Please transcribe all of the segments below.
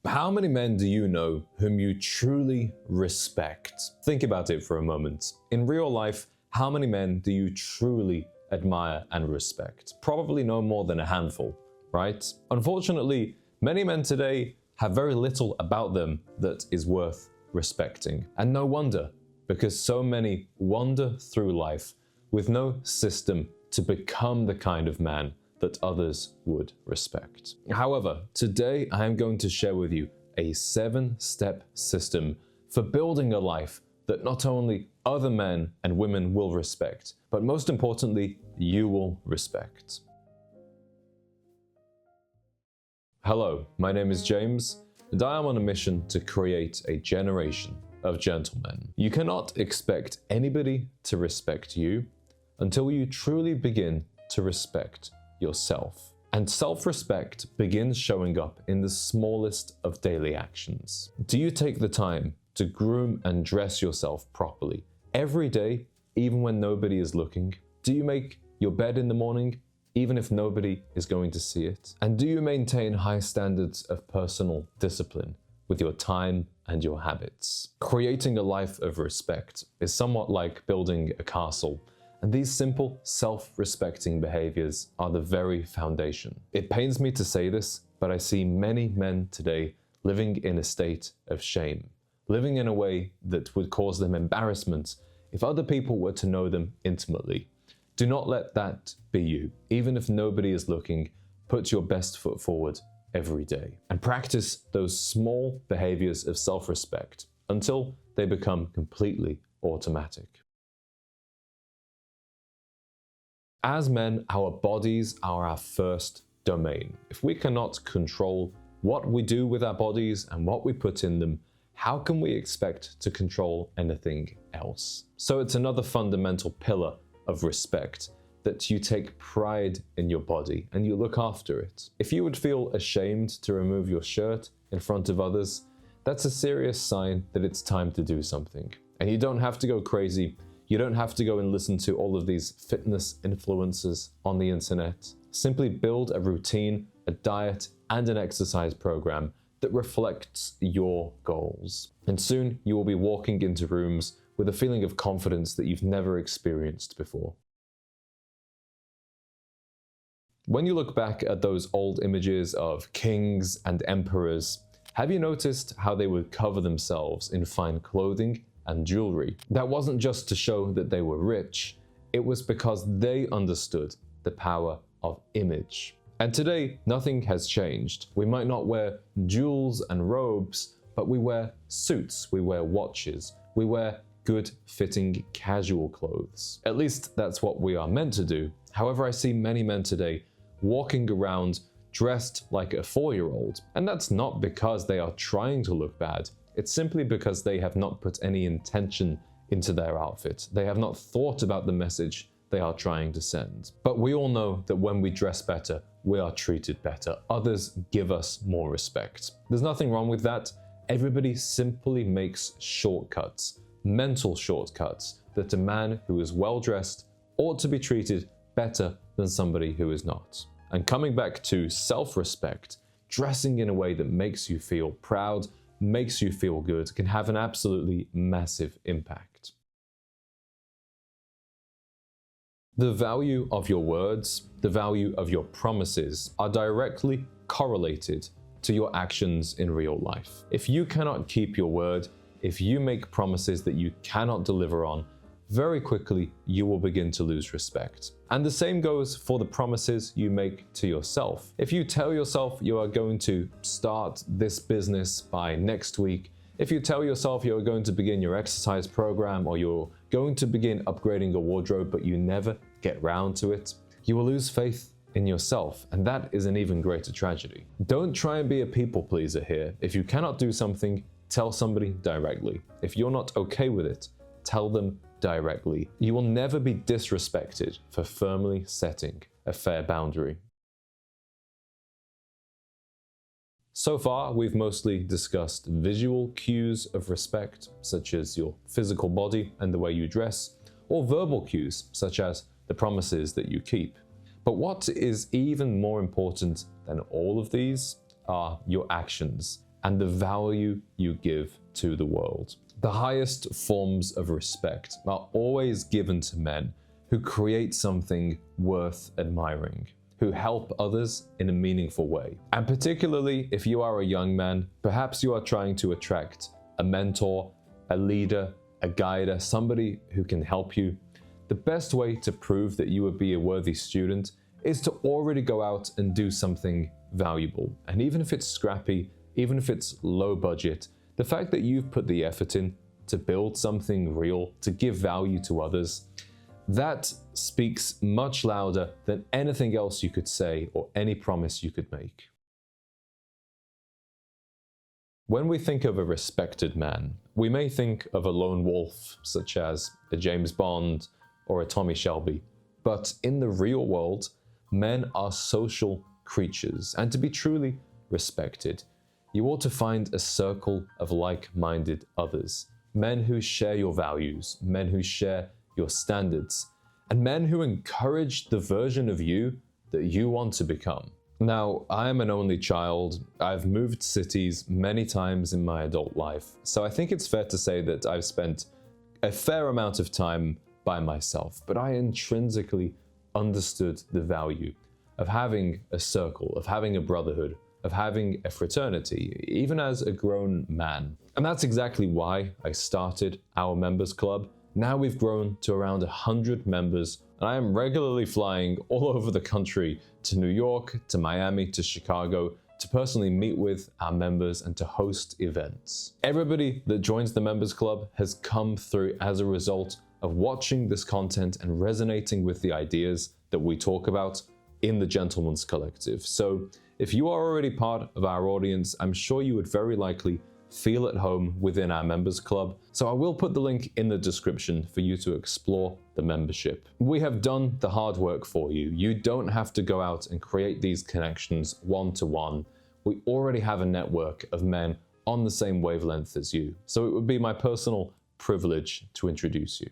How many men do you know whom you truly respect? Think about it for a moment. In real life, how many men do you truly admire and respect? Probably no more than a handful, right? Unfortunately, many men today have very little about them that is worth respecting. And no wonder, because so many wander through life with no system to become the kind of man that others would respect. However, today I am going to share with you a 7-step system for building a life that not only other men and women will respect, but most importantly, you will respect. Hello, my name is James, and I am on a mission to create a generation of gentlemen. You cannot expect anybody to respect you until you truly begin to respect yourself. And self-respect begins showing up in the smallest of daily actions. Do you take the time to groom and dress yourself properly every day, even when nobody is looking? Do you make your bed in the morning, even if nobody is going to see it? And do you maintain high standards of personal discipline with your time and your habits? Creating a life of respect is somewhat like building a castle. And these simple, self-respecting behaviors are the very foundation. It pains me to say this, but I see many men today living in a state of shame, living in a way that would cause them embarrassment if other people were to know them intimately. Do not let that be you. Even if nobody is looking, put your best foot forward every day and practice those small behaviors of self-respect until they become completely automatic. As men, our bodies are our first domain. If we cannot control what we do with our bodies and what we put in them, how can we expect to control anything else? So it's another fundamental pillar of respect, that you take pride in your body and you look after it. If you would feel ashamed to remove your shirt in front of others, that's a serious sign that it's time to do something. And you don't have to go crazy. You don't have to go and listen to all of these fitness influencers on the internet. Simply build a routine, a diet, and an exercise program that reflects your goals. And soon you will be walking into rooms with a feeling of confidence that you've never experienced before. When you look back at those old images of kings and emperors, have you noticed how they would cover themselves in fine clothing and jewelry? That wasn't just to show that they were rich, it was because they understood the power of image. And today, nothing has changed. We might not wear jewels and robes, but we wear suits, we wear watches, we wear good-fitting casual clothes. At least that's what we are meant to do. However, I see many men today walking around dressed like a 4-year-old, and that's not because they are trying to look bad. It's simply because they have not put any intention into their outfit. They have not thought about the message they are trying to send. But we all know that when we dress better, we are treated better. Others give us more respect. There's nothing wrong with that. Everybody simply makes shortcuts, mental shortcuts, that a man who is well dressed ought to be treated better than somebody who is not. And coming back to self-respect, dressing in a way that makes you feel proud, makes you feel good, can have an absolutely massive impact. The value of your words, the value of your promises are directly correlated to your actions in real life. If you cannot keep your word, if you make promises that you cannot deliver on, very quickly you will begin to lose respect. And the same goes for the promises you make to yourself. If you tell yourself you are going to start this business by next week, if you tell yourself you're going to begin your exercise program or you're going to begin upgrading your wardrobe but you never get round to it, you will lose faith in yourself, and that is an even greater tragedy. Don't try and be a people pleaser here. If you cannot do something, tell somebody directly. If you're not okay with it, tell them directly. You will never be disrespected for firmly setting a fair boundary. So far, we've mostly discussed visual cues of respect, such as your physical body and the way you dress, or verbal cues, such as the promises that you keep. But what is even more important than all of these are your actions. and the value you give to the world. The highest forms of respect are always given to men who create something worth admiring, who help others in a meaningful way. And particularly if you are a young man, perhaps you are trying to attract a mentor, a leader, a guider, somebody who can help you. The best way to prove that you would be a worthy student is to already go out and do something valuable. And even if it's scrappy, even if it's low budget, the fact that you've put the effort in to build something real, to give value to others, that speaks much louder than anything else you could say or any promise you could make. When we think of a respected man, we may think of a lone wolf, such as a James Bond or a Tommy Shelby. But in the real world, men are social creatures, and to be truly respected, you ought to find a circle of like-minded others, men who share your values, men who share your standards, and men who encourage the version of you that you want to become. Now, I am an only child. I've moved cities many times in my adult life, so I think it's fair to say that I've spent a fair amount of time by myself, but I intrinsically understood the value of having a circle, of having a brotherhood, of having a fraternity, even as a grown man. And that's exactly why I started our members club. Now we've grown to around 100 members, and I am regularly flying all over the country to New York, to Miami, to Chicago, to personally meet with our members and to host events. Everybody that joins the members club has come through as a result of watching this content and resonating with the ideas that we talk about in the Gentleman's Collective. So if you are already part of our audience, I'm sure you would very likely feel at home within our members club. So I will put the link in the description for you to explore the membership. We have done the hard work for you. You don't have to go out and create these connections one-to-one. We already have a network of men on the same wavelength as you. So it would be my personal privilege to introduce you.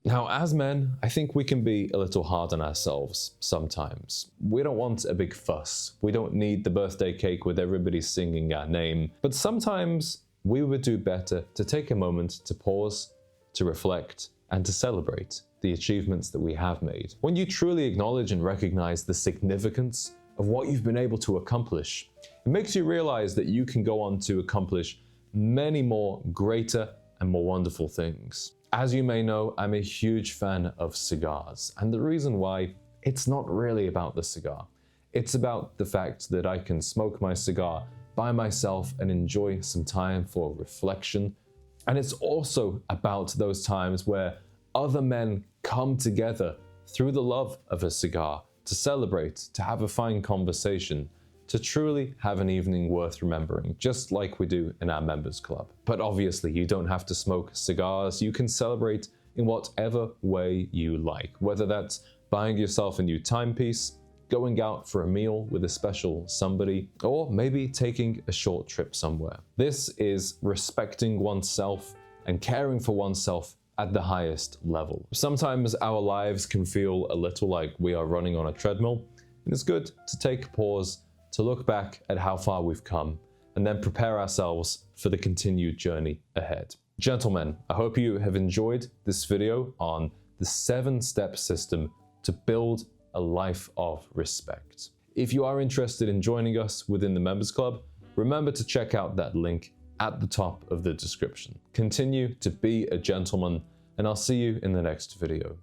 Now, as men, I think we can be a little hard on ourselves sometimes. We don't want a big fuss. We don't need the birthday cake with everybody singing our name. But sometimes we would do better to take a moment to pause, to reflect, and to celebrate the achievements that we have made. When you truly acknowledge and recognize the significance of what you've been able to accomplish, it makes you realize that you can go on to accomplish many more greater and more wonderful things. As you may know, I'm a huge fan of cigars, and the reason why, it's not really about the cigar. It's about the fact that I can smoke my cigar by myself and enjoy some time for reflection. And it's also about those times where other men come together through the love of a cigar to celebrate, to have a fine conversation, to truly have an evening worth remembering, just like we do in our members club. But obviously, you don't have to smoke cigars. You can celebrate in whatever way you like, whether that's buying yourself a new timepiece, going out for a meal with a special somebody, or maybe taking a short trip somewhere. This is respecting oneself and caring for oneself at the highest level. Sometimes our lives can feel a little like we are running on a treadmill, and it's good to take a pause, to look back at how far we've come, and then prepare ourselves for the continued journey ahead. Gentlemen, I hope you have enjoyed this video on the 7-step system to build a life of respect. If you are interested in joining us within the Members Club, remember to check out that link at the top of the description. Continue to be a gentleman, and I'll see you in the next video.